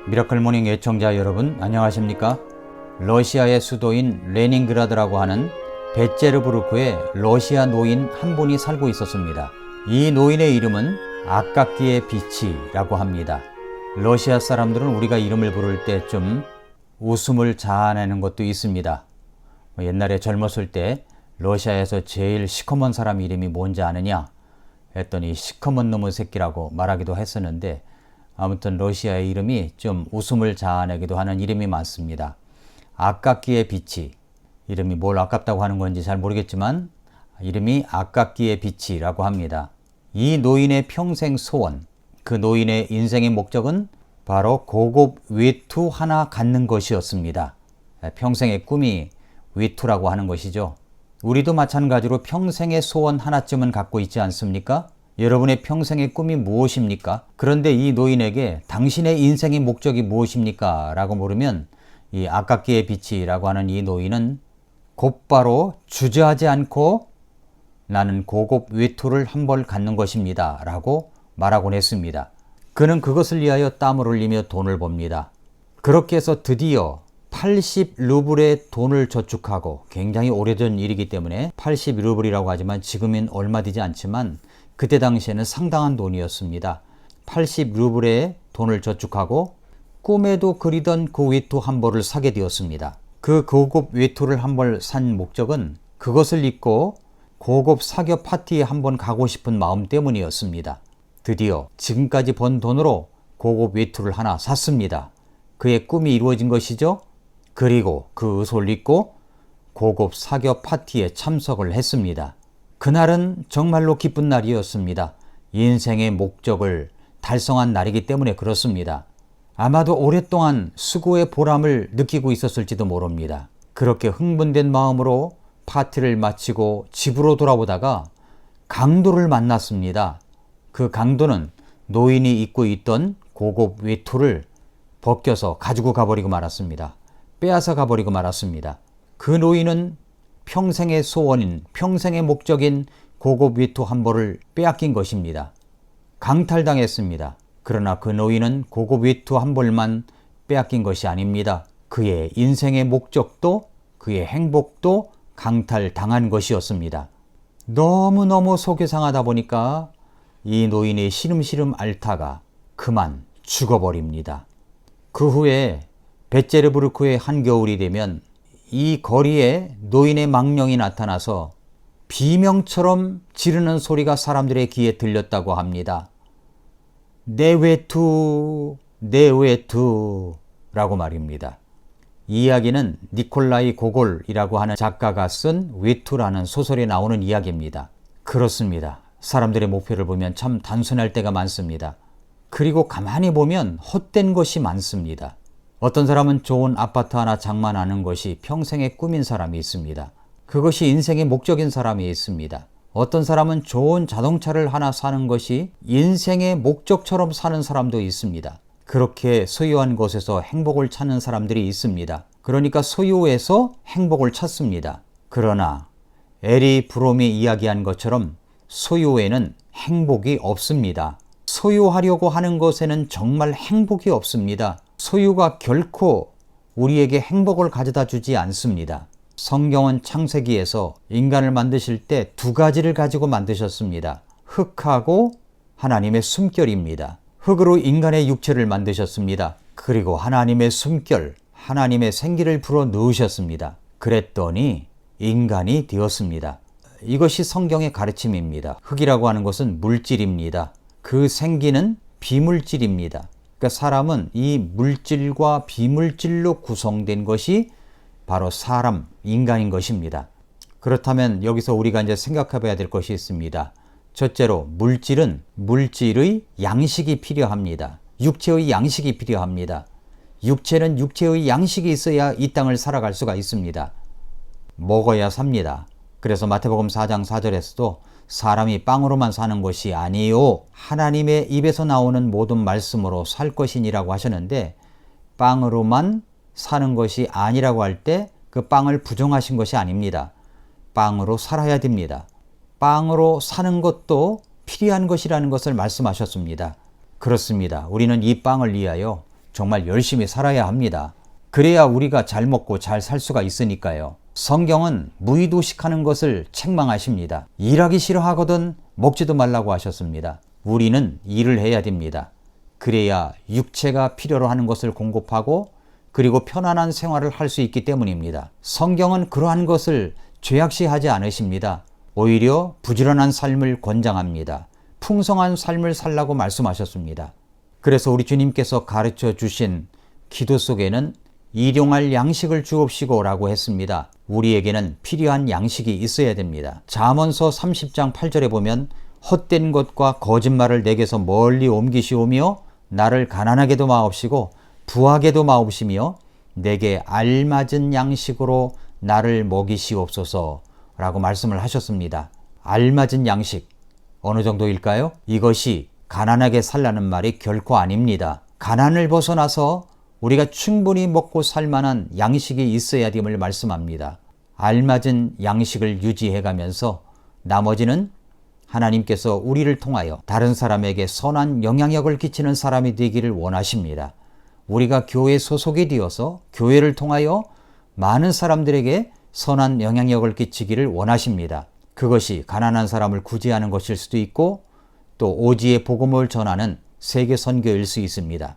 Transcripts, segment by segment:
미라클 모닝 애청자 여러분 안녕하십니까? 러시아의 수도인 레닌그라드라고 하는 베제르부르크에 러시아 노인 한 분이 살고 있었습니다. 이 노인의 이름은 아깝기의 빛이라고 합니다. 러시아 사람들은 우리가 이름을 부를 때 좀 웃음을 자아내는 것도 있습니다. 옛날에 젊었을 때 러시아에서 제일 시커먼 사람 이름이 뭔지 아느냐 했더니 시커먼 놈의 새끼라고 말하기도 했었는데, 아무튼 러시아의 이름이 좀 웃음을 자아내기도 하는 이름이 많습니다. 아깝기의 빛이, 이름이 뭘 아깝다고 하는 건지 잘 모르겠지만 이름이 아깝기의 빛이라고 합니다. 이 노인의 평생 소원, 그 노인의 인생의 목적은 바로 고급 외투 하나 갖는 것이었습니다. 평생의 꿈이 외투라고 하는 것이죠. 우리도 마찬가지로 평생의 소원 하나쯤은 갖고 있지 않습니까? 여러분의 평생의 꿈이 무엇입니까? 그런데 이 노인에게 당신의 인생의 목적이 무엇입니까? 라고 물으면 이 아깝기의 빛이라고 하는 이 노인은 곧바로 주저하지 않고 나는 고급 외투를 한 벌 갖는 것입니다 라고 말하곤 했습니다. 그는 그것을 위하여 땀을 흘리며 돈을 법니다. 그렇게 해서 드디어 80루블의 돈을 저축하고, 굉장히 오래전 일이기 때문에 80루블이라고 하지만 지금은 얼마 되지 않지만 그때 당시에는 상당한 돈이었습니다. 80루블의 돈을 저축하고 꿈에도 그리던 그 외투 한 벌을 사게 되었습니다. 그 고급 외투를 한 벌 산 목적은 그것을 입고 고급 사교 파티에 한번 가고 싶은 마음 때문이었습니다. 드디어 지금까지 번 돈으로 고급 외투를 하나 샀습니다. 그의 꿈이 이루어진 것이죠. 그리고 그 옷을 입고 고급 사교 파티에 참석을 했습니다. 그날은 정말로 기쁜 날이었습니다. 인생의 목적을 달성한 날이기 때문에 그렇습니다. 아마도 오랫동안 수고의 보람을 느끼고 있었을지도 모릅니다. 그렇게 흥분된 마음으로 파티를 마치고 집으로 돌아오다가 강도를 만났습니다. 그 강도는 노인이 입고 있던 고급 외투를 벗겨서 가지고 가버리고 말았습니다. 빼앗아 가버리고 말았습니다. 그 노인은 평생의 소원인, 평생의 목적인 고급 외투 한 벌을 빼앗긴 것입니다. 강탈당했습니다. 그러나 그 노인은 고급 외투 한 벌만 빼앗긴 것이 아닙니다. 그의 인생의 목적도, 그의 행복도 강탈당한 것이었습니다. 너무너무 속이 상하다 보니까 이 노인의 시름시름 앓다가 그만 죽어버립니다. 그 후에 베제르부르크의 한겨울이 되면 이 거리에 노인의 망령이 나타나서 비명처럼 지르는 소리가 사람들의 귀에 들렸다고 합니다. 내 외투, 내 외투 라고 말입니다. 이 이야기는 니콜라이 고골이라고 하는 작가가 쓴 외투라는 소설에 나오는 이야기입니다. 그렇습니다. 사람들의 목표를 보면 참 단순할 때가 많습니다. 그리고 가만히 보면 헛된 것이 많습니다. 어떤 사람은 좋은 아파트 하나 장만하는 것이 평생의 꿈인 사람이 있습니다. 그것이 인생의 목적인 사람이 있습니다. 어떤 사람은 좋은 자동차를 하나 사는 것이 인생의 목적처럼 사는 사람도 있습니다. 그렇게 소유한 곳에서 행복을 찾는 사람들이 있습니다. 그러니까 소유에서 행복을 찾습니다. 그러나 에리 브롬이 이야기한 것처럼 소유에는 행복이 없습니다. 소유하려고 하는 것에는 정말 행복이 없습니다. 소유가 결코 우리에게 행복을 가져다 주지 않습니다. 성경은 창세기에서 인간을 만드실 때 두 가지를 가지고 만드셨습니다. 흙하고 하나님의 숨결입니다. 흙으로 인간의 육체를 만드셨습니다. 그리고 하나님의 숨결, 하나님의 생기를 불어 넣으셨습니다. 그랬더니 인간이 되었습니다. 이것이 성경의 가르침입니다. 흙이라고 하는 것은 물질입니다. 그 생기는 비물질입니다. 그러니까 사람은 이 물질과 비물질로 구성된 것이 바로 사람, 인간인 것입니다. 그렇다면 여기서 우리가 이제 생각해 봐야 될 것이 있습니다. 첫째로 물질은 물질의 양식이 필요합니다. 육체의 양식이 필요합니다. 육체는 육체의 양식이 있어야 이 땅을 살아갈 수가 있습니다. 먹어야 삽니다. 그래서 마태복음 4장 4절에서도 사람이 빵으로만 사는 것이 아니요 하나님의 입에서 나오는 모든 말씀으로 살 것이니라고 하셨는데, 빵으로만 사는 것이 아니라고 할 때 그 빵을 부정하신 것이 아닙니다. 빵으로 살아야 됩니다. 빵으로 사는 것도 필요한 것이라는 것을 말씀하셨습니다. 그렇습니다. 우리는 이 빵을 위하여 정말 열심히 살아야 합니다. 그래야 우리가 잘 먹고 잘 살 수가 있으니까요. 성경은 무의도식하는 것을 책망하십니다. 일하기 싫어하거든 먹지도 말라고 하셨습니다. 우리는 일을 해야 됩니다. 그래야 육체가 필요로 하는 것을 공급하고 그리고 편안한 생활을 할 수 있기 때문입니다. 성경은 그러한 것을 죄악시하지 않으십니다. 오히려 부지런한 삶을 권장합니다. 풍성한 삶을 살라고 말씀하셨습니다. 그래서 우리 주님께서 가르쳐 주신 기도 속에는 일용할 양식을 주옵시고 라고 했습니다. 우리에게는 필요한 양식이 있어야 됩니다. 잠언서 30장 8절에 보면 헛된 것과 거짓말을 내게서 멀리 옮기시오며 나를 가난하게도 마옵시고 부하게도 마옵시며 내게 알맞은 양식으로 나를 먹이시옵소서 라고 말씀을 하셨습니다. 알맞은 양식 어느 정도일까요? 이것이 가난하게 살라는 말이 결코 아닙니다. 가난을 벗어나서 우리가 충분히 먹고 살 만한 양식이 있어야 됨을 말씀합니다. 알맞은 양식을 유지해가면서 나머지는 하나님께서 우리를 통하여 다른 사람에게 선한 영향력을 끼치는 사람이 되기를 원하십니다. 우리가 교회 소속이 되어서 교회를 통하여 많은 사람들에게 선한 영향력을 끼치기를 원하십니다. 그것이 가난한 사람을 구제하는 것일 수도 있고 또 오지의 복음을 전하는 세계 선교일 수 있습니다.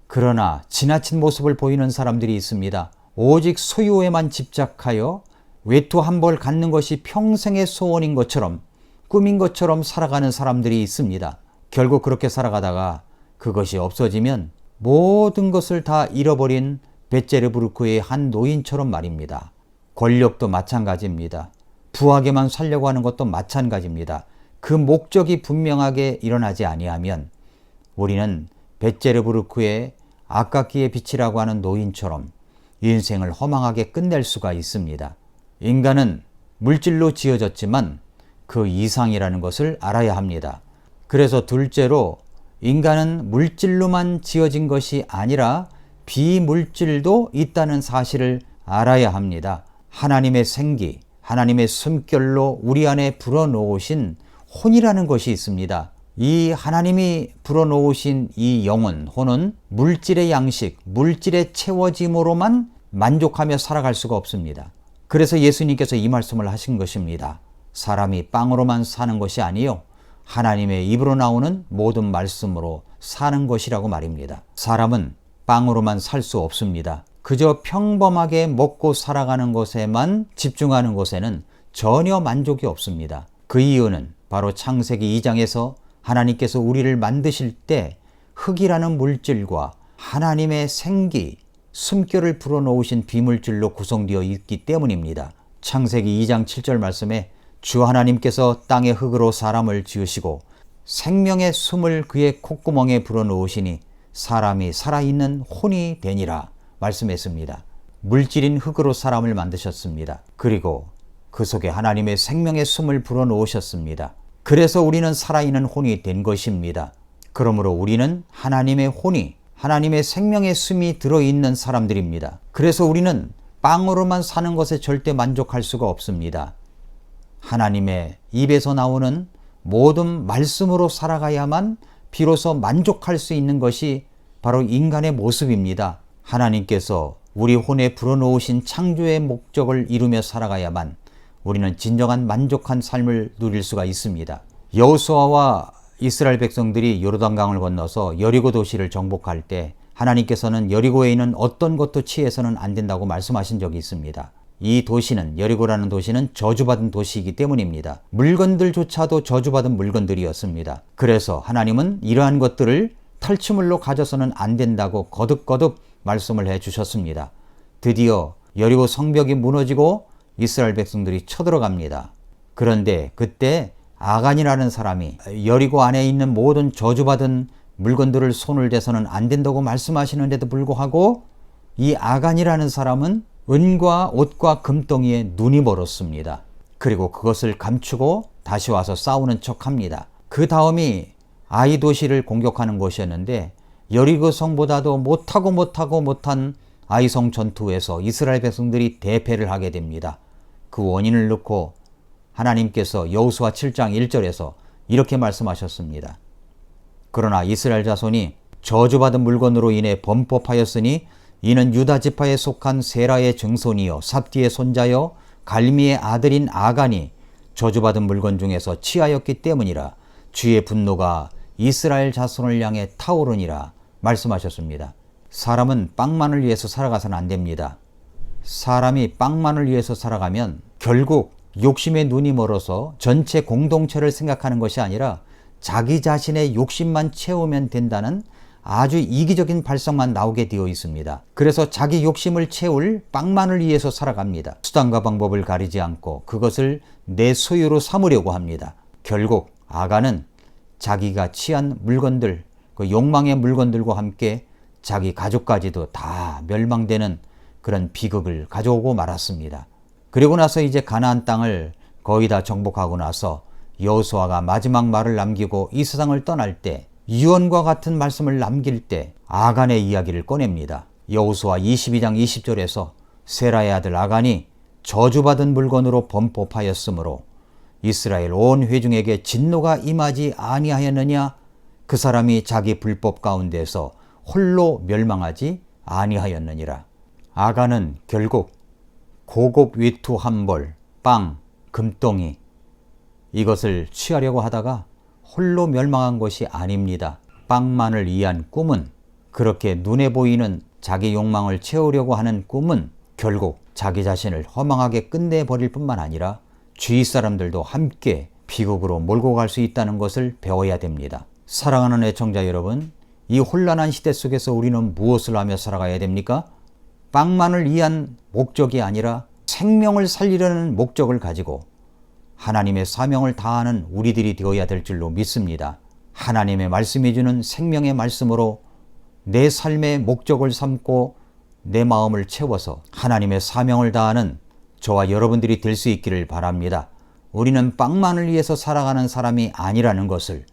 그러나 지나친 모습을 보이는 사람들이 있습니다. 오직 소유에만 집착하여 외투 한 벌 갖는 것이 평생의 소원인 것처럼 꿈인 것처럼 살아가는 사람들이 있습니다. 결국 그렇게 살아가다가 그것이 없어지면 모든 것을 다 잃어버린 벳제르부르크의 한 노인처럼 말입니다. 권력도 마찬가지입니다. 부하게만 살려고 하는 것도 마찬가지입니다. 그 목적이 분명하게 일어나지 아니하면 우리는 벳제르부르크의 아깝기의 빛이라고 하는 노인처럼 인생을 허망하게 끝낼 수가 있습니다. 인간은 물질로 지어졌지만 그 이상이라는 것을 알아야 합니다. 그래서 둘째로 인간은 물질로만 지어진 것이 아니라 비물질도 있다는 사실을 알아야 합니다. 하나님의 생기, 하나님의 숨결로 우리 안에 불어넣으신 혼이라는 것이 있습니다. 이 하나님이 불어넣으신 이 영혼, 혼은 물질의 양식, 물질의 채워짐으로만 만족하며 살아갈 수가 없습니다. 그래서 예수님께서 이 말씀을 하신 것입니다. 사람이 빵으로만 사는 것이 아니요 하나님의 입으로 나오는 모든 말씀으로 사는 것이라고 말입니다. 사람은 빵으로만 살 수 없습니다. 그저 평범하게 먹고 살아가는 것에만 집중하는 것에는 전혀 만족이 없습니다. 그 이유는 바로 창세기 2장에서 하나님께서 우리를 만드실 때 흙이라는 물질과 하나님의 생기, 숨결을 불어넣으신 비물질로 구성되어 있기 때문입니다. 창세기 2장 7절 말씀에 주 하나님께서 땅의 흙으로 사람을 지으시고 생명의 숨을 그의 콧구멍에 불어넣으시니 사람이 살아있는 혼이 되니라 말씀했습니다. 물질인 흙으로 사람을 만드셨습니다. 그리고 그 속에 하나님의 생명의 숨을 불어넣으셨습니다. 그래서 우리는 살아있는 혼이 된 것입니다. 그러므로 우리는 하나님의 혼이, 하나님의 생명의 숨이 들어있는 사람들입니다. 그래서 우리는 빵으로만 사는 것에 절대 만족할 수가 없습니다. 하나님의 입에서 나오는 모든 말씀으로 살아가야만 비로소 만족할 수 있는 것이 바로 인간의 모습입니다. 하나님께서 우리 혼에 불어넣으신 창조의 목적을 이루며 살아가야만 우리는 진정한 만족한 삶을 누릴 수가 있습니다. 여호수아와 이스라엘 백성들이 요르단강을 건너서 여리고 도시를 정복할 때 하나님께서는 여리고에 있는 어떤 것도 취해서는 안 된다고 말씀하신 적이 있습니다. 이 도시는, 여리고라는 도시는 저주받은 도시이기 때문입니다. 물건들조차도 저주받은 물건들이었습니다. 그래서 하나님은 이러한 것들을 탈취물로 가져서는 안 된다고 거듭거듭 말씀을 해 주셨습니다. 드디어 여리고 성벽이 무너지고 이스라엘 백성들이 쳐들어갑니다. 그런데 그때 아간이라는 사람이 여리고 안에 있는 모든 저주받은 물건들을 손을 대서는 안 된다고 말씀하시는데도 불구하고 이 아간이라는 사람은 은과 옷과 금덩이에 눈이 멀었습니다. 그리고 그것을 감추고 다시 와서 싸우는 척합니다. 그 다음이 아이 도시를 공격하는 것이었는데 여리고 성보다도 못한 아이성 전투에서 이스라엘 백성들이 대패를 하게 됩니다. 그 원인을 놓고 하나님께서 여호수아 7장 1절에서 이렇게 말씀하셨습니다. 그러나 이스라엘 자손이 저주받은 물건으로 인해 범법하였으니 이는 유다 지파에 속한 세라의 증손이요 삽디의 손자요 갈미의 아들인 아간이 저주받은 물건 중에서 취하였기 때문이라. 주의 분노가 이스라엘 자손을 향해 타오르니라 말씀하셨습니다. 사람은 빵만을 위해서 살아가서는 안 됩니다. 사람이 빵만을 위해서 살아가면 결국 욕심의 눈이 멀어서 전체 공동체를 생각하는 것이 아니라 자기 자신의 욕심만 채우면 된다는 아주 이기적인 발상만 나오게 되어 있습니다. 그래서 자기 욕심을 채울 빵만을 위해서 살아갑니다. 수단과 방법을 가리지 않고 그것을 내 소유로 삼으려고 합니다. 결국 아간은 자기가 취한 물건들, 그 욕망의 물건들과 함께 자기 가족까지도 다 멸망되는 그런 비극을 가져오고 말았습니다. 그리고 나서 이제 가나안 땅을 거의 다 정복하고 나서 여호수아가 마지막 말을 남기고 이 세상을 떠날 때 유언과 같은 말씀을 남길 때 아간의 이야기를 꺼냅니다. 여호수아 22장 20절에서 세라의 아들 아간이 저주받은 물건으로 범법하였으므로 이스라엘 온 회중에게 진노가 임하지 아니하였느냐? 그 사람이 자기 불법 가운데서 홀로 멸망하지 아니하였느니라. 아간은 결국 고급 외투 한 벌, 빵, 금덩이 이것을 취하려고 하다가 홀로 멸망한 것이 아닙니다. 빵만을 위한 꿈은, 그렇게 눈에 보이는 자기 욕망을 채우려고 하는 꿈은 결국 자기 자신을 허망하게 끝내버릴 뿐만 아니라 주위 사람들도 함께 비극으로 몰고 갈 수 있다는 것을 배워야 됩니다. 사랑하는 애청자 여러분, 이 혼란한 시대 속에서 우리는 무엇을 하며 살아가야 됩니까? 빵만을 위한 목적이 아니라 생명을 살리려는 목적을 가지고 하나님의 사명을 다하는 우리들이 되어야 될 줄로 믿습니다. 하나님의 말씀이 주는 생명의 말씀으로 내 삶의 목적을 삼고 내 마음을 채워서 하나님의 사명을 다하는 저와 여러분들이 될 수 있기를 바랍니다. 우리는 빵만을 위해서 살아가는 사람이 아니라는 것을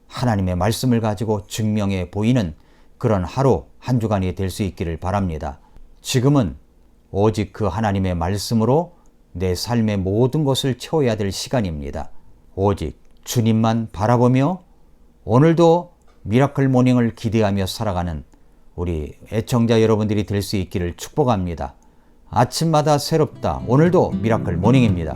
하나님의 말씀을 가지고 증명해 보이는 그런 하루 한 주간이 될 수 있기를 바랍니다. 지금은 오직 그 하나님의 말씀으로 내 삶의 모든 것을 채워야 될 시간입니다. 오직 주님만 바라보며 오늘도 미라클 모닝을 기대하며 살아가는 우리 애청자 여러분들이 될 수 있기를 축복합니다. 아침마다 새롭다. 오늘도 미라클 모닝입니다.